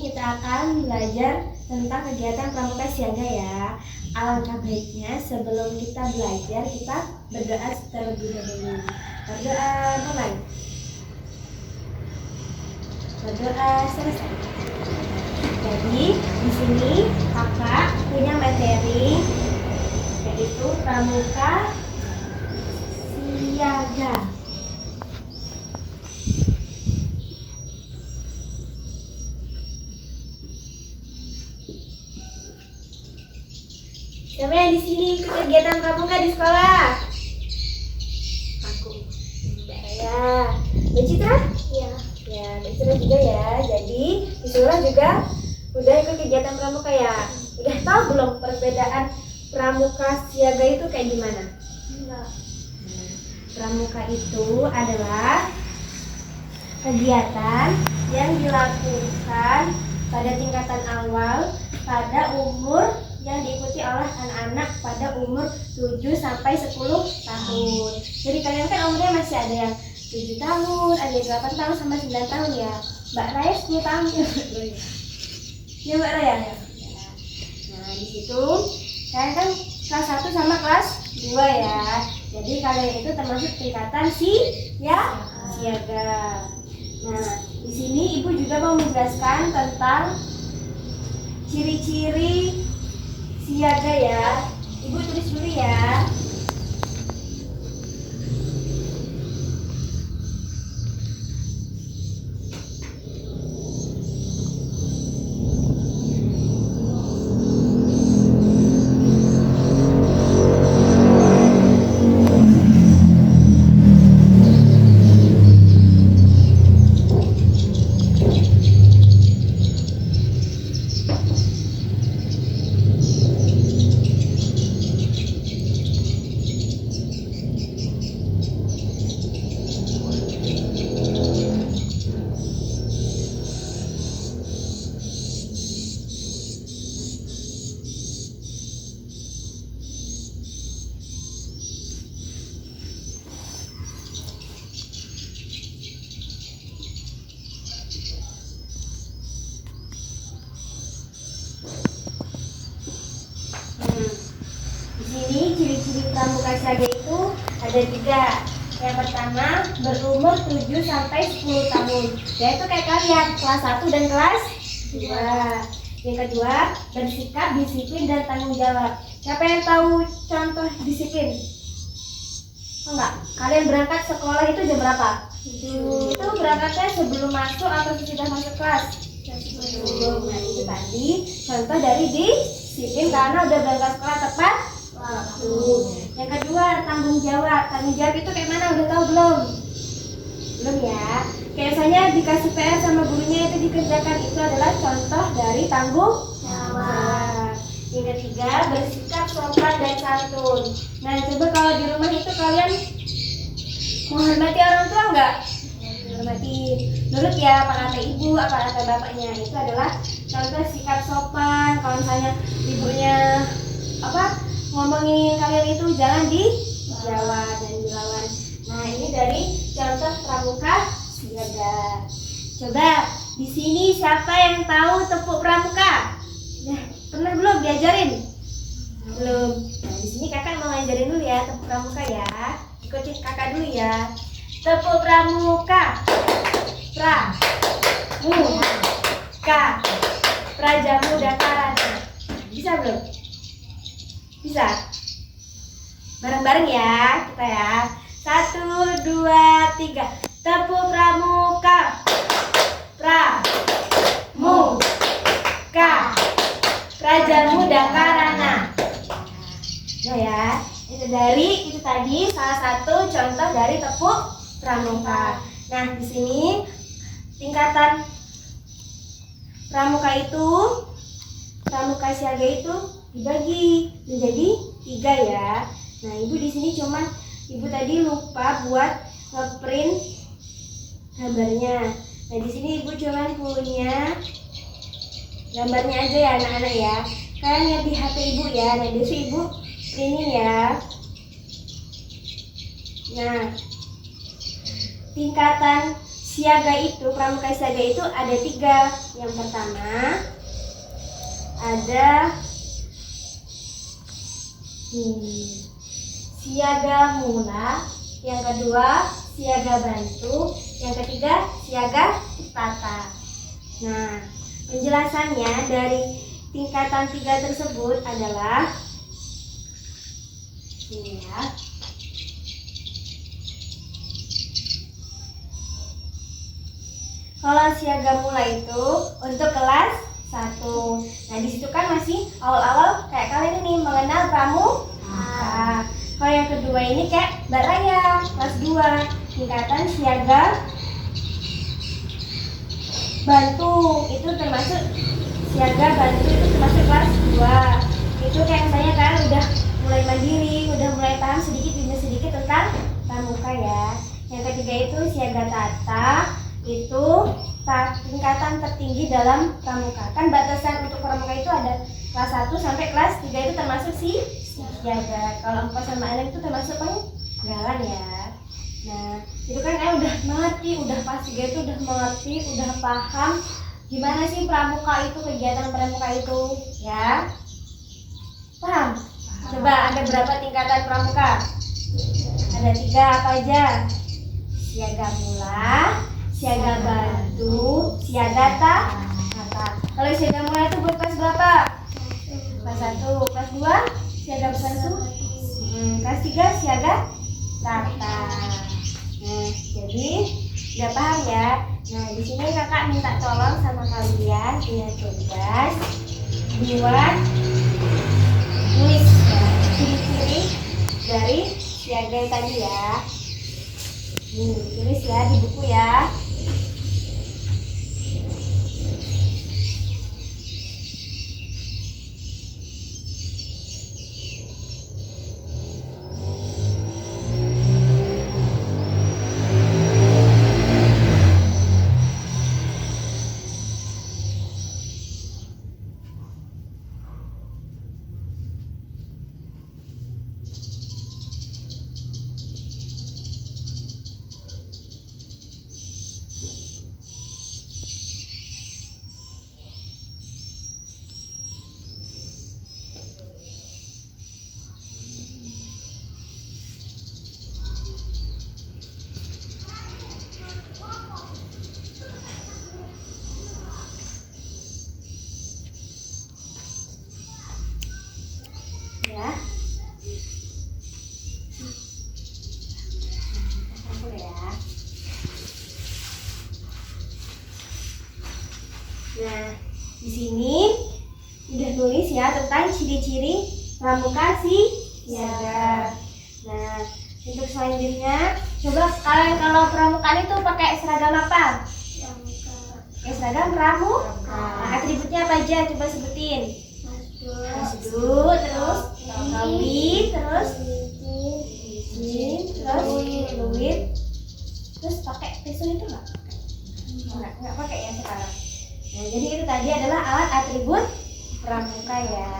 kita akan belajar tentang kegiatan pramuka siaga ya. Alangkah baiknya sebelum kita belajar kita berdoa terlebih dahulu. Berdoa mulai. Berdoa selesai. Jadi di sini kakak punya materi yaitu pramuka siaga. Siapa yang di sini ikut kegiatan pramuka di sekolah? Aku. Mbak Raya. Mbak Citra? Iya. Ya, Mbak Citra juga ya. Jadi di sekolah juga udah ikut kegiatan pramuka ya. Udah tahu belum perbedaan pramuka siaga itu kayak gimana? Enggak. Pramuka itu adalah kegiatan yang dilakukan pada tingkatan awal pada umur yang diikuti oleh anak-anak pada umur 7 sampai 10 tahun. Jadi kalian kan umurnya masih ada yang 7 tahun, ada yang 8 tahun sampai 9 tahun ya. Mbak Raya 10 tahun ya. Ya Mbak Raya. Nah, di situ kalian kan kelas 1 sama kelas 2 ya. Jadi kalian itu termasuk tingkatan siaga. Nah, di sini Ibu juga mau menjelaskan tentang ciri-ciri siaga ya. Ibu tulis dulu ya. Di sini ciri-ciri pramuka siaga itu ada 3. Yang pertama berumur 7 sampai 10 tahun. Yaitu kayak kalian kelas 1 dan kelas 2. Yang kedua bersikap disiplin dan tanggung jawab. Siapa yang tahu contoh disiplin? Oh enggak? Kalian berangkat sekolah itu jam berapa? Itu berangkatnya sebelum masuk atau sudah masuk kelas? Sebelum. Nah itu tadi contoh dari disiplin karena udah berangkat sekolah tepat waktu. Yang kedua tanggung jawab. Tanggung jawab itu kayak mana? Udah tahu belum? Belum ya? Kayak misalnya dikasih PR sama gurunya itu dikerjakan, itu adalah contoh dari tanggung jawab. Yang ketiga bersikap sopan dan santun. Nah coba kalau di rumah itu kalian menghormati orang tua enggak? Menghormati. Nurut ya apa kata ibu, apa kata bapaknya. Itu adalah contoh sikap sopan. Kalau misalnya ibunya ngomongin kalian itu jangan dijawab dan dilawan. Nah ini dari contoh pramuka siaga. Coba di sini siapa yang tahu tepuk pramuka? Nah, pernah belum diajarin? Belum. Nah di sini kakak mau ngajarin dulu ya tepuk pramuka ya. Ikutin kakak dulu ya. Tepuk pramuka. Pramuka. Prajamuda Karana. Bisa belum? Bisa? Bareng-bareng ya kita ya. 1, 2, 3. Tepuk pramuka. Pramuka. Prajamuda Karana. Nah ya, itu tadi salah satu contoh dari tepuk pramuka. Nah, di sini tingkatan pramuka siaga itu dibagi menjadi 3 ya. Nah, ibu di sini ibu tadi lupa buat ngeprint gambarnya. Nah, di sini ibu cuma punya gambarnya aja ya anak-anak ya. Kalian lihat di HP ibu ya. Nah, besok ibu printin ya. Nah, tingkatan siaga itu, pramuka siaga itu ada 3. Yang pertama ada siaga mula, yang kedua siaga bantu, yang ketiga siaga tata. Nah, penjelasannya dari tingkatan 3 tersebut adalah ini ya. Kalau siaga mula itu untuk kelas 1. Nah, disitu kan masih awal-awal kayak kalian ini mengenal pramuka. Kalau yang kedua ini kayak Mbak Raya, kelas 2, tingkatan siaga bantu. Itu termasuk siaga bantu, itu termasuk kelas 2. Itu kayak misalnya kan udah mulai mandiri, udah mulai paham sedikit demi sedikit tentang pramuka ya. Yang ketiga itu siaga tata, itu tingkatan tertinggi dalam pramuka. Kan batasan untuk pramuka itu ada kelas 1 sampai kelas 3 itu termasuk siaga. Kalau 4 sama 6 itu termasuk penggalan ya. Nah, itu kan udah mengerti, udah pas 3 itu udah mengerti, udah paham gimana sih pramuka itu, kegiatan pramuka itu ya. Paham? Coba ada berapa tingkatan pramuka? Ada 3, apa aja? Siaga mula, siaga bantu, siaga tata. Kalau siaga mula itu buat kelas berapa? Kelas 1, kelas 2 siaga bantu, kelas 3 siaga tata. Nah, jadi udah paham ya. Nah, di sini kakak minta tolong sama kalian punya tugas buat nulis ciri-ciri dari siaga yang tadi ya. Tulis ya di buku ya. Ya. Campur ya. Nah, di sini udah nulis ya tentang ciri-ciri pramuka siaga. Nah, untuk selanjutnya coba kalian kalau pramukaan itu pakai seragam apa? Pakai seragam pramuka. Nah, atributnya apa aja? Coba sebutin. Masdu, terus topi, terus fluid, terus pakai pisau itu nggak pakai ya sekarang. Nah, jadi itu tadi adalah alat atribut pramuka ya.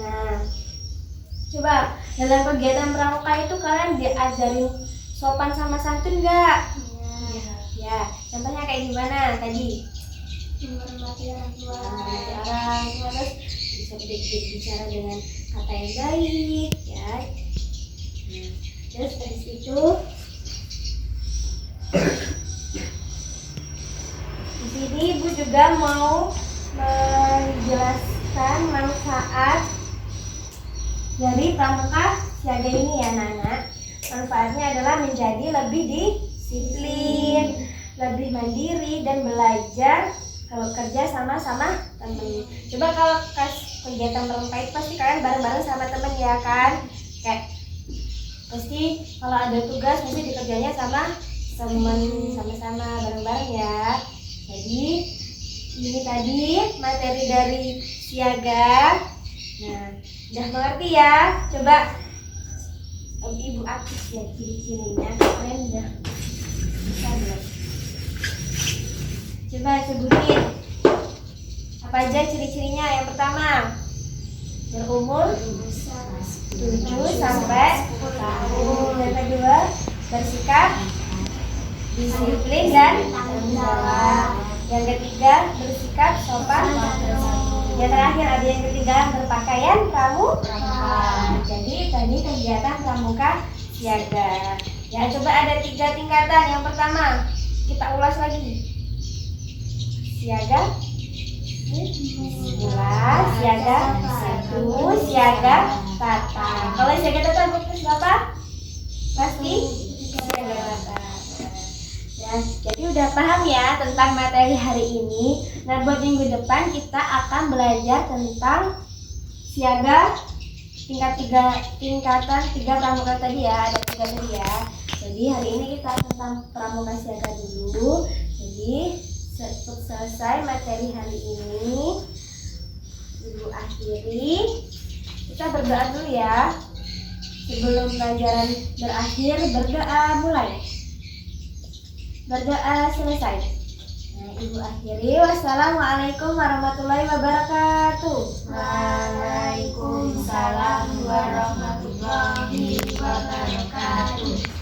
Nah, coba dalam kegiatan pramuka itu kalian diajarin sopan sama santun nggak? Ya, contohnya kayak gimana tadi? Menghormati orang tua, terus bicara dengan kata yang baik ya. Nah, terus dari situ di sini Ibu juga mau menjelaskan manfaat dari pramuka siaga ini ya Nana. Manfaatnya adalah menjadi lebih disiplin, lebih mandiri dan belajar kalau kerja sama-sama temen. Coba kalau kegiatan pramuka itu pasti kalian bareng-bareng sama temen ya kan. Kayak pasti kalau ada tugas pasti dikerjanya sama temen, sama-sama bareng-bareng ya. Jadi ini tadi materi dari siaga. Nah, udah mengerti ya. Coba Ibu aktif ya ciri-cirinya. Kalian udah bisa belum? Coba sebutin apa aja ciri-cirinya. Yang pertama, berumur 7 sampai 10 tahun. Yang kedua, bersikap disiplin dan tanggung jawab. Yang ketiga, bersikap sopan. Yang terakhir ada yang ketiga, berpakaian pramuka. Jadi tadi kegiatan pramuka siaga. Ya, coba ada 3 tingkatan. Yang pertama, kita ulas lagi. Siaga, siaga 1, siaga tata. Kalau siaga tata berarti apa? Pasti siaga tata. Ya, jadi udah paham ya tentang materi hari ini. Nah, buat minggu depan kita akan belajar tentang siaga tingkatan 3 pramuka tadi ya, ada 3 tadi ya. Jadi hari ini kita tentang pramuka siaga dulu. Jadi selesai materi hari ini, Ibu akhiri. Kita berdoa dulu ya. Sebelum pelajaran berakhir, berdoa mulai. Berdoa selesai. Nah, Ibu akhiri. Wassalamualaikum warahmatullahi wabarakatuh. Waalaikumsalam warahmatullahi wabarakatuh.